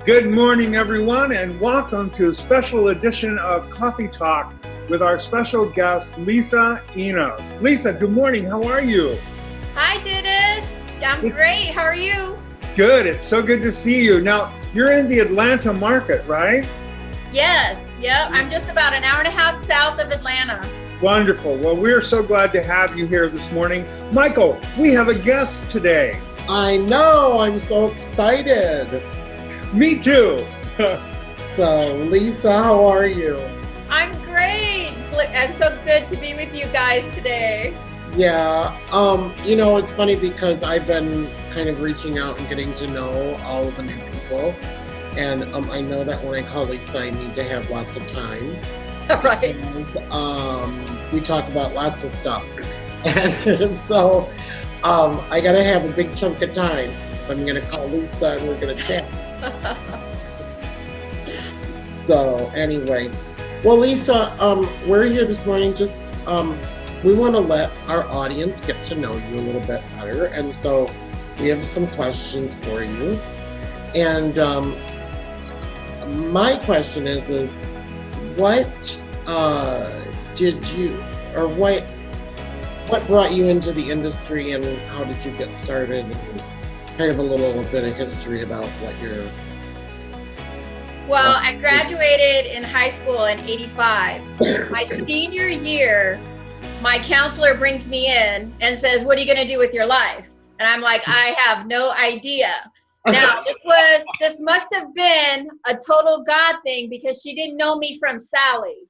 Good morning, everyone, and welcome to a special edition of Cawfee Tawlk with our special guest, Lisa Enos. Lisa, good morning. How are you? Hi, Dennis. I'm great. How are you? Good. It's so good to see you. Now, you're in the Atlanta market, right? Yes. Yep. I'm just about an hour and a half south of Atlanta. Wonderful. Well, we're so glad to have you here this morning. Michael, we have a guest today. I know. I'm so excited. Me too. So, Lisa, how are you? I'm great. I'm so good to be with you guys today. Yeah. It's funny because I've been kind of reaching out and getting to know all of the new people. And I know that when I call Lisa, I need to have lots of time. Right. Because, we talk about lots of stuff. And so I got to have a big chunk of time. I'm going to call Lisa and we're going to chat. So anyway, well, Lisa, we're here this morning. Just we want to let our audience get to know you a little bit better, and so we have some questions for you. And my question is what did you, or what brought you into the industry, and how did you get started? And kind of a little bit of history about what you're... Well, I graduated in high school in '85. My senior year, my counselor brings me in and says, "What are you going to do with your life?" And I'm like, "I have no idea." Now, this must have been a total God thing because she didn't know me from Sally.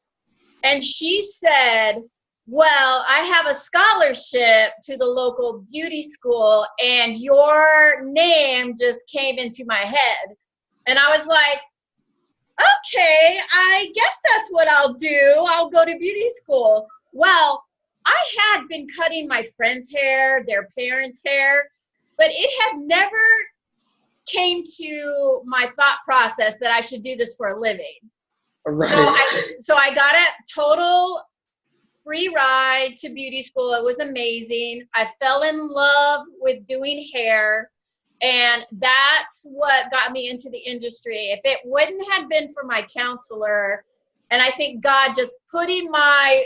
And she said, "Well, I have a scholarship to the local beauty school and your name just came into my head." And I was like, "Okay, I guess that's what I'll do. I'll go to beauty school." Well, I had been cutting my friends' hair, their parents' hair, but it had never came to my thought process that I should do this for a living. Right. So I got a total free ride to beauty school. It was amazing. I fell in love with doing hair, and that's what got me into the industry. If it wouldn't have been for my counselor, and I think God just putting my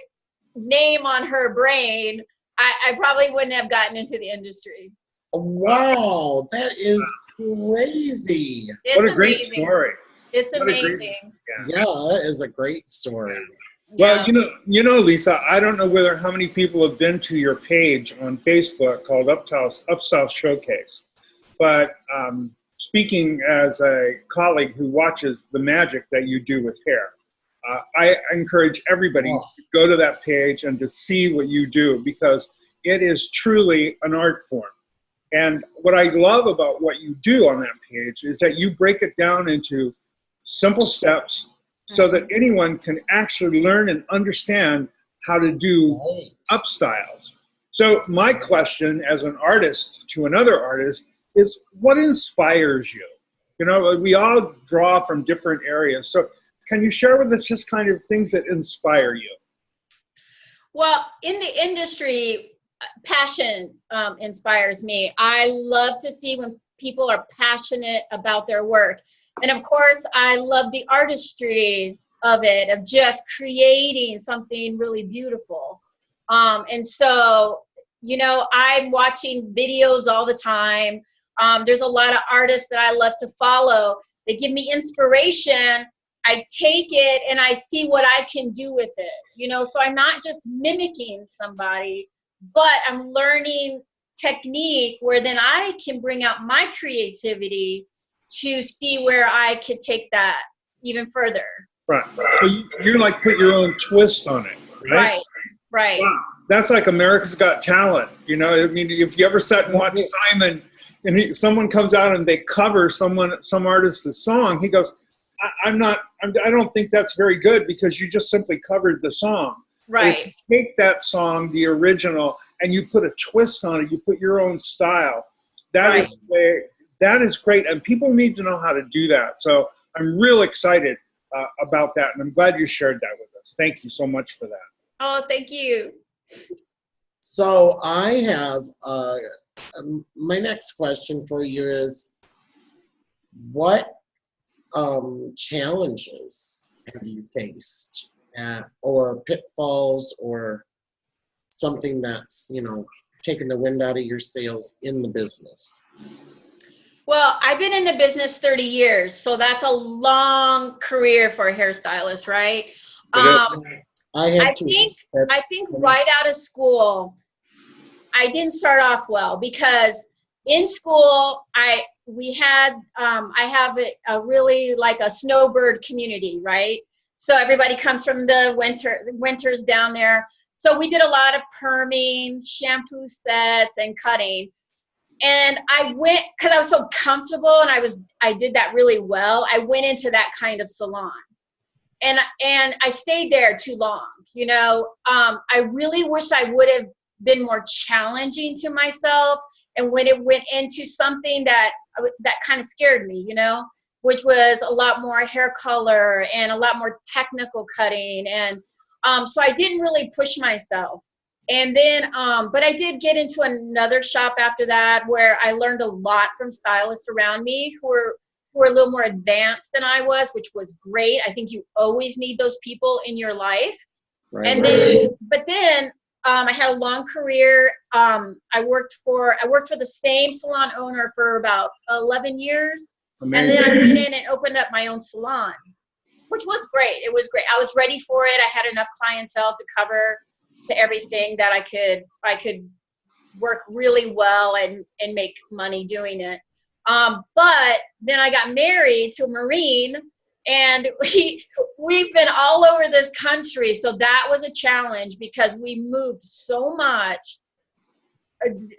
name on her brain, I probably wouldn't have gotten into the industry. Wow, that is crazy. It's What a great amazing. story. It's What a great- amazing. Yeah, that is a great story. Well, Yeah. you know, Lisa, I don't know how many people have been to your page on Facebook called Upstyle Showcase, but speaking as a colleague who watches the magic that you do with hair, I encourage everybody to go to that page and to see what you do because it is truly an art form. And what I love about what you do on that page is that you break it down into simple steps so that anyone can actually learn and understand how to do upstyles. So my question as an artist to another artist is, what inspires you? You know, we all draw from different areas. So can you share with us just kind of things that inspire you? Well, in the industry, passion inspires me. I love to see when people are passionate about their work. And of course, I love the artistry of it, of just creating something really beautiful. And so, you know, I'm watching videos all the time. There's a lot of artists that I love to follow. They give me inspiration. I take it and I see what I can do with it, you know, so I'm not just mimicking somebody, but I'm learning technique where then I can bring out my creativity to see where I could take that even further. Right. So you like put your own twist on it, right? Right. Wow. That's like America's Got Talent. You know, I mean, if you ever sat and watched Simon and someone comes out and they cover some artist's song, he goes, I don't think that's very good because you just simply covered the song. Right. You take that song, the original, and you put a twist on it. You put your own style. That is great, and people need to know how to do that. So I'm real excited about that, and I'm glad you shared that with us. Thank you so much for that. Oh, thank you. So I have my next question for you is, what challenges have you faced, or pitfalls, or something that's, taking the wind out of your sails in the business? Well, I've been in the business 30 years, so that's a long career for a hairstylist, right? I have I to. think right out of school, I didn't start off well, because in school I have a really like a snowbird community, right? So everybody comes from the winters down there. So we did a lot of perming, shampoo sets, and cutting. And I went, because I was so comfortable and I did that really well. I went into that kind of salon, and I stayed there too long. I really wish I would have been more challenging to myself, and when it went into something that kind of scared me, which was a lot more hair color and a lot more technical cutting, and so I didn't really push myself. And then, but I did get into another shop after that, where I learned a lot from stylists around me who were a little more advanced than I was, which was great. I think you always need those people in your life. Right. And then, I had a long career. I worked for the same salon owner for about 11 years. Amazing. And then I went in and opened up my own salon, which was great. It was great. I was ready for it. I had enough clientele to cover to everything that I could work really well and make money doing it. But then I got married to a Marine, and we've been all over this country. So that was a challenge, because we moved so much.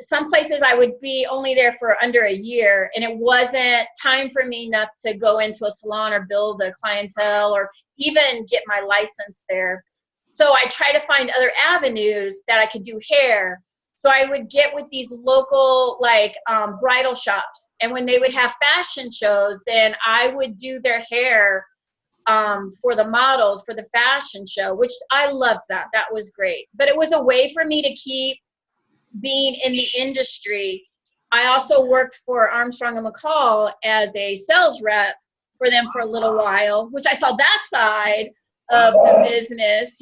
Some places I would be only there for under a year, and it wasn't time for me enough to go into a salon or build a clientele or even get my license there. So I try to find other avenues that I could do hair. So I would get with these local bridal shops, and when they would have fashion shows, then I would do their hair for the models for the fashion show, which I loved that. That was great. But it was a way for me to keep being in the industry. I also worked for Armstrong and McCall as a sales rep for them for a little while, which I saw that side of the business,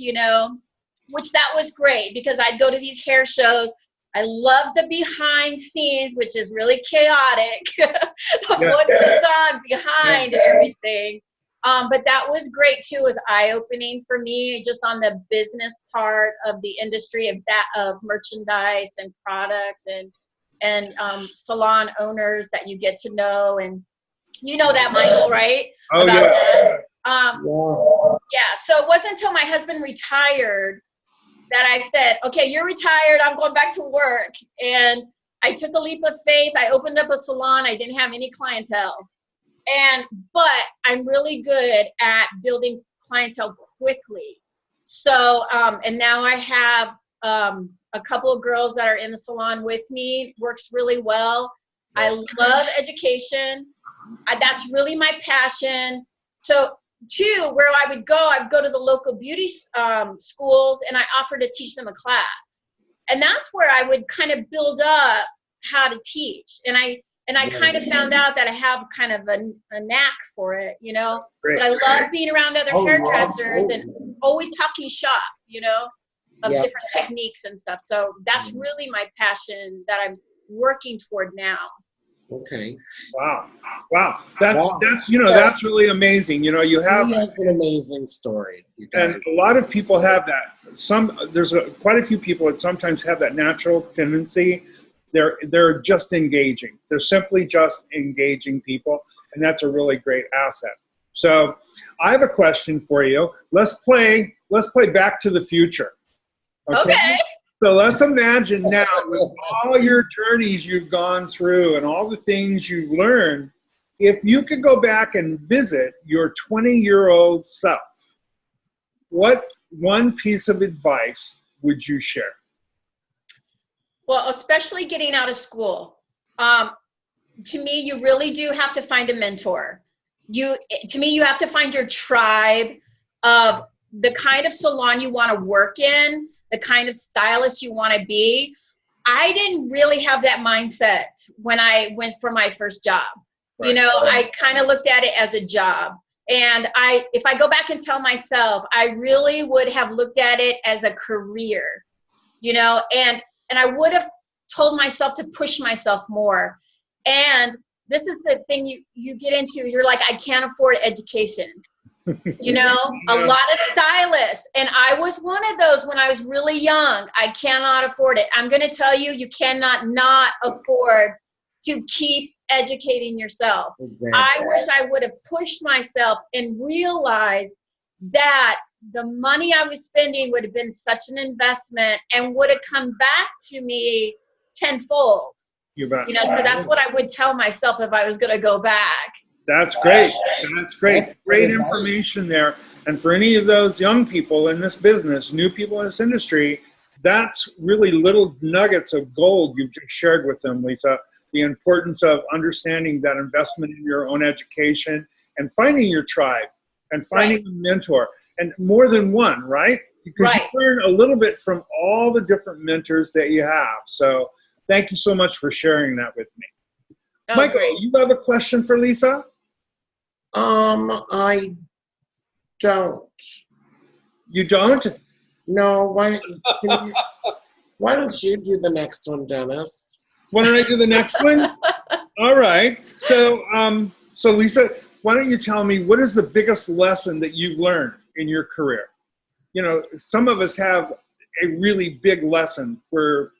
which that was great, because I'd go to these hair shows. I love the behind scenes, which is really chaotic of what goes on behind everything. But that was great too. It was eye-opening for me, just on the business part of the industry of merchandise and product and salon owners that you get to know. And that, Michael, right? Oh, about yeah. That. Yeah, so it wasn't until my husband retired that I said, okay, you're retired, I'm going back to work. And I took a leap of faith. I opened up a salon. I didn't have any clientele. But I'm really good at building clientele quickly. So, and now I have a couple of girls that are in the salon with me. It works really well. I love education. That's really my passion. So, where I'd go to the local beauty schools, and I offer to teach them a class. And that's where I would kind of build up how to teach. And I kind of found out that I have kind of a knack for it, But I love being around other hairdressers and always talking shop, of different techniques and stuff. So that's really my passion that I'm working toward now. Okay. Wow. That's that's really amazing. You have an amazing story. You guys. And a lot of people have that. There's quite a few people that sometimes have that natural tendency. They're just engaging. They're simply just engaging people, and that's a really great asset. So I have a question for you. Let's play Back to the Future. Okay. So let's imagine now, with all your journeys you've gone through and all the things you've learned, if you could go back and visit your 20-year-old self, what one piece of advice would you share? Well, especially getting out of school. To me, you really do have to find a mentor. You have to find your tribe of the kind of salon you want to work in, the kind of stylist you want to be. I didn't really have that mindset when I went for my first job. You know, I kind of looked at it as a job. And if I go back and tell myself, I really would have looked at it as a career, you know, and I would have told myself to push myself more. And this is the thing you get into, you're like, I can't afford education. You know, a lot of stylists. And I was one of those when I was really young. I cannot afford it. I'm going to tell you, you cannot not afford to keep educating yourself. Exactly. I wish I would have pushed myself and realized that the money I was spending would have been such an investment and would have come back to me tenfold. You know, so that's what I would tell myself if I was going to go back. That's great. That's great. Great information there. And for any of those young people in this business, new people in this industry, that's really little nuggets of gold you've just shared with them, Lisa. The importance of understanding that investment in your own education and finding your tribe and finding a mentor, and more than one, right? Because you learn a little bit from all the different mentors that you have. So thank you so much for sharing that with me. Oh, Michael, you have a question for Lisa? I don't. You don't? No. Why don't you do the next one, Dennis? Why don't I do the next one? All right. So, so Lisa, why don't you tell me, what is the biggest lesson that you've learned in your career? You know, some of us have a really big lesson where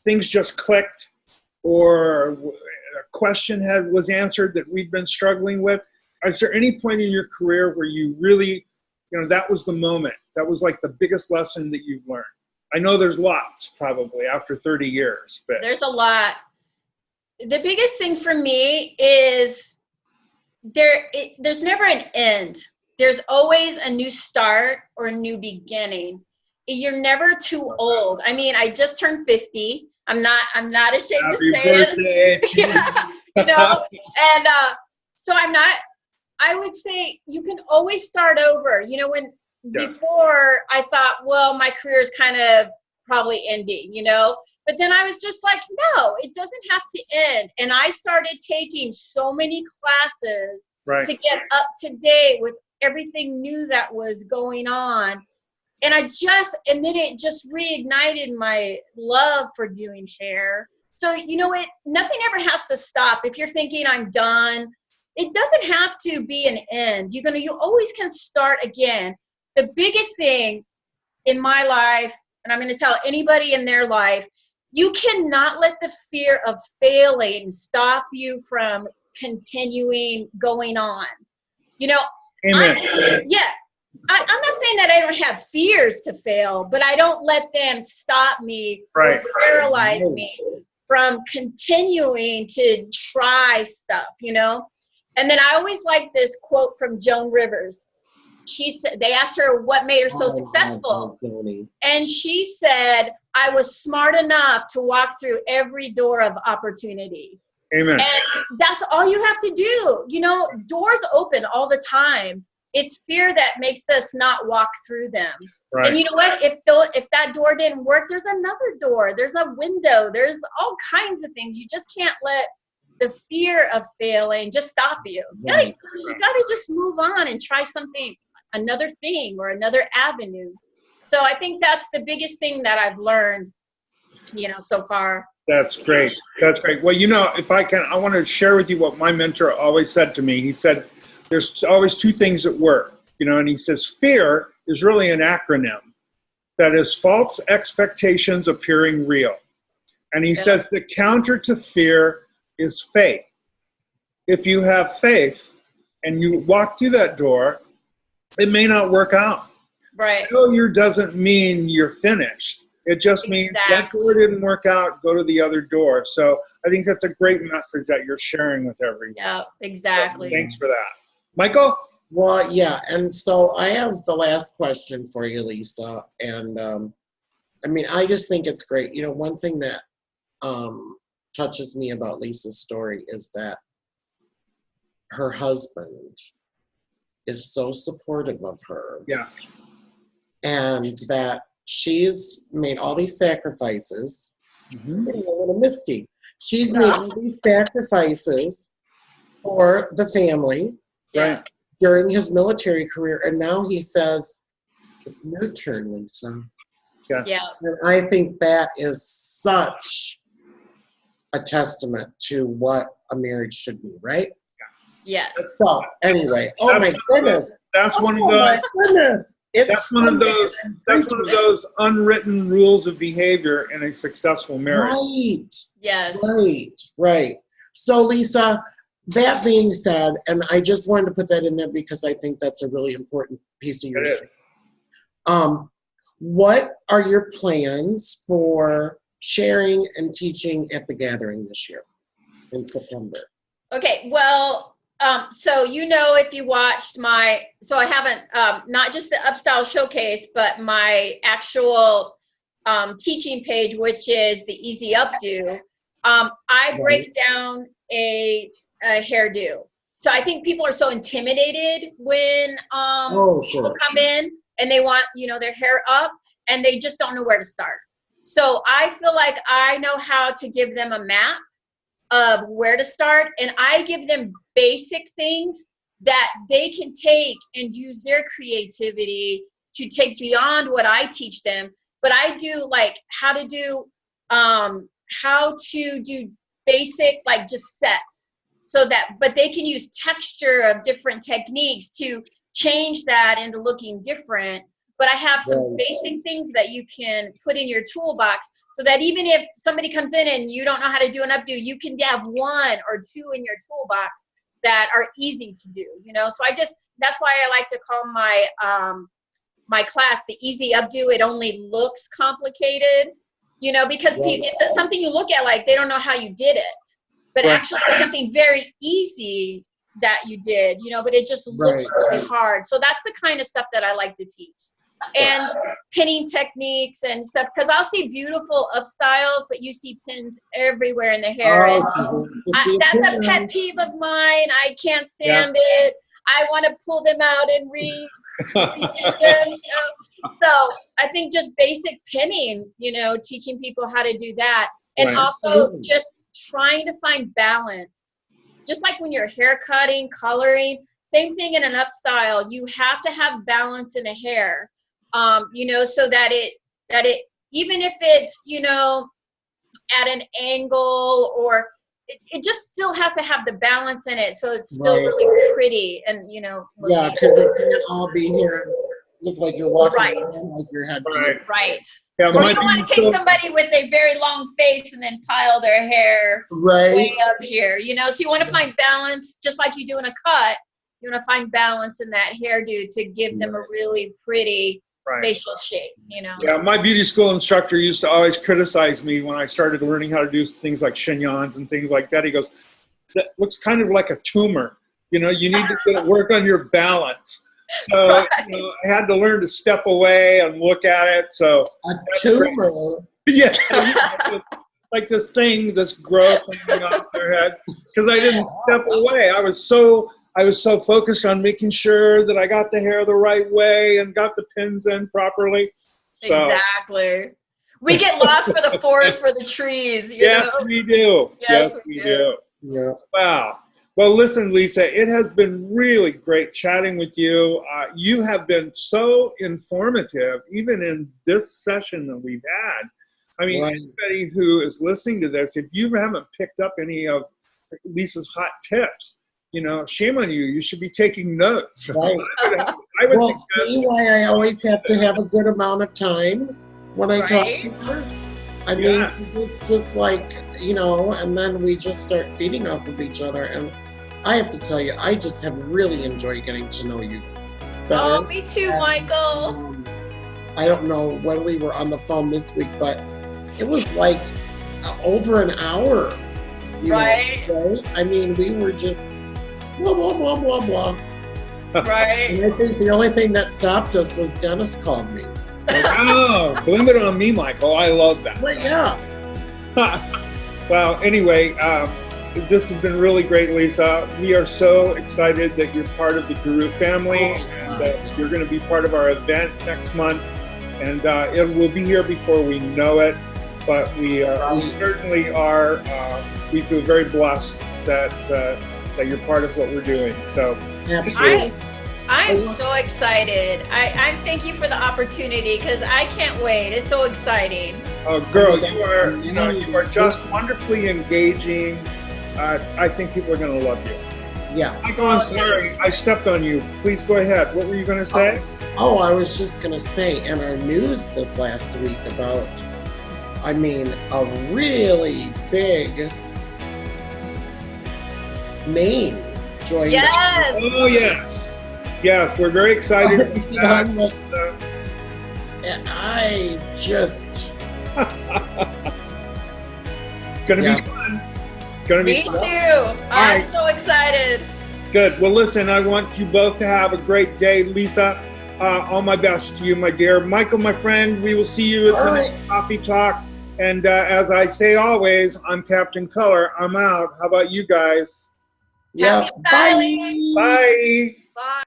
things just clicked, or a question was answered that we've been struggling with. Is there any point in your career where you really, you know, that was the moment, that was like the biggest lesson that you've learned? I know there's lots probably after 30 years, but there's a lot. The biggest thing for me is there's never an end. There's always a new start or a new beginning. You're never too old. I mean, I just turned 50. I'm not ashamed to say it. Yeah, you know, and so I would say you can always start over. You know, before I thought, well, my career is kind of probably ending, you know, but then I was just like, no, it doesn't have to end. And I started taking so many classes to get up to date with everything new that was going on. And then it just reignited my love for doing hair. So, you know, nothing ever has to stop. If you're thinking I'm done, it doesn't have to be an end. You always can start again. The biggest thing in my life, and I'm going to tell anybody in their life, you cannot let the fear of failing stop you from continuing going on. You know, Amen. I'm not saying that I don't have fears to fail, but I don't let them stop me or paralyze me from continuing to try stuff, you know? And then I always like this quote from Joan Rivers. She said, they asked her what made her so successful. And she said, I was smart enough to walk through every door of opportunity. Amen. And that's all you have to do. You know, doors open all the time. It's fear that makes us not walk through them. Right. And you know what? If that door didn't work, there's another door. There's a window. There's all kinds of things. You just can't let the fear of failing just stop you. Right. You got to just move on and try something, another thing or another avenue. So I think that's the biggest thing that I've learned, you know, so far. That's great. That's great. Well, you know, if I can, I want to share with you what my mentor always said to me. He said, there's always two things that work, you know, and he says, fear is really an acronym that is false expectations appearing real. And he says the counter to fear is faith. If you have faith and you walk through that door, it may not work out. Right. Failure doesn't mean you're finished. It just means that door didn't work out, go to the other door. So I think that's a great message that you're sharing with everyone. Yeah, exactly. So thanks for that. Michael? Well, yeah, and so I have the last question for you, Lisa. And I mean, I just think it's great. You know, one thing that touches me about Lisa's story is that her husband is so supportive of her. Yes. And that she's made all these sacrifices. Mm-hmm. A little misty. She's made all these sacrifices for the family Yeah. during his military career. And now he says, it's your turn, Lisa. Yeah. And I think that is such a testament to what a marriage should be, right? Yes. So anyway, oh my goodness. That's one of Oh my those. goodness. That's one of those. That's one of those unwritten rules of behavior in a successful marriage. Right. Yes. Right. So Lisa, that being said, and I just wanted to put that in there because I think that's a really important piece of your It is. story. What are your plans for sharing and teaching at the gathering this year in September? Okay, well, so if you watched so I haven't, not just the Upstyle Showcase, but my actual teaching page, which is the Easy Updo, I break down a hairdo. So I think people are so intimidated when people come in and they want, their hair up and they just don't know where to start. So I feel like I know how to give them a map of where to start, and I give them basic things that they can take and use their creativity to take beyond what I teach them. But I do like how to do basic, like just sets, but they can use texture of different techniques to change that into looking different. But I have some basic things that you can put in your toolbox so that even if somebody comes in and you don't know how to do an updo, you can have one or two in your toolbox that are easy to do, So that's why I like to call my class the Easy Updo. It only looks complicated, because it's something you look at like they don't know how you did it. But actually it's something very easy that you did, but it just looks really hard. So that's the kind of stuff that I like to teach. And pinning techniques and stuff, because I'll see beautiful upstyles, but you see pins everywhere in the hair. That's a pet peeve of mine. I can't stand it. I want to pull them out and redo them. So I think just basic pinning, teaching people how to do that. And also just trying to find balance. Just like when you're hair cutting, coloring, same thing in an upstyle, you have to have balance in a hair. So that it, even if it's, at an angle or it just still has to have the balance in it. So it's still really pretty and, yeah, because it can't all be here. Look like you're walking around like your head. Right. Yeah, or you don't want to take somebody with a very long face and then pile their hair way up here, So you want to find balance, just like you do in a cut. You want to find balance in that hairdo to give them a really pretty facial shape, Yeah, my beauty school instructor used to always criticize me when I started learning how to do things like chignons and things like that. He goes, that looks kind of like a tumor. You need to work on your balance. So I had to learn to step away and look at it. So a tumor? Yeah. Like this growth coming off their head. Because I didn't step away. I was so focused on making sure that I got the hair the right way and got the pins in properly. Exactly. We get lost for the forest, for the trees. Yes, we do. Yes, we do. Yeah. Wow. Well, listen, Lisa, it has been really great chatting with you. You have been so informative, even in this session that we've had. I mean, anybody who is listening to this, if you haven't picked up any of Lisa's hot tips, shame on you. You should be taking notes. Right. I would suggest. See why I always have to have a good amount of time when I talk to her. I mean, it's just like, and then we just start feeding off of each other. And I have to tell you, I just have really enjoyed getting to know you better. Oh, me too, Michael. I don't know when we were on the phone this week, but it was like over an hour. Right? I mean, we were just blah, blah, blah, blah, blah. Right. And I think the only thing that stopped us was Dennis called me. Oh, blame it on me, Michael. I love that. But yeah. Well, anyway, this has been really great, Lisa. We are so excited that you're part of the Guru family and that you're going to be part of our event next month. And it will be here before we know it. But we certainly are. We feel very blessed that that you're part of what we're doing. So Absolutely. I'm so excited. I thank you for the opportunity because I can't wait. It's so exciting. oh, girl, you are just wonderfully engaging. I think people are going to love you. Yeah. Michael, I'm sorry, I stepped on you. Please go ahead. What were you going to say? Oh, I was just going to say in our news this last week about, I mean, a really big name joined. Yes. Oh, yes. Yes, we're very excited about that. And I just... Gonna be fun. Gonna be Me fun. too. I'm so excited. Good. Well, listen, I want you both to have a great day. Lisa, all my best to you, my dear. Michael, my friend, we will see you at the next Cawfee Tawlk. And as I say always, I'm Captain Color. I'm out. How about you guys? Yeah. Happy styling. Bye. Bye.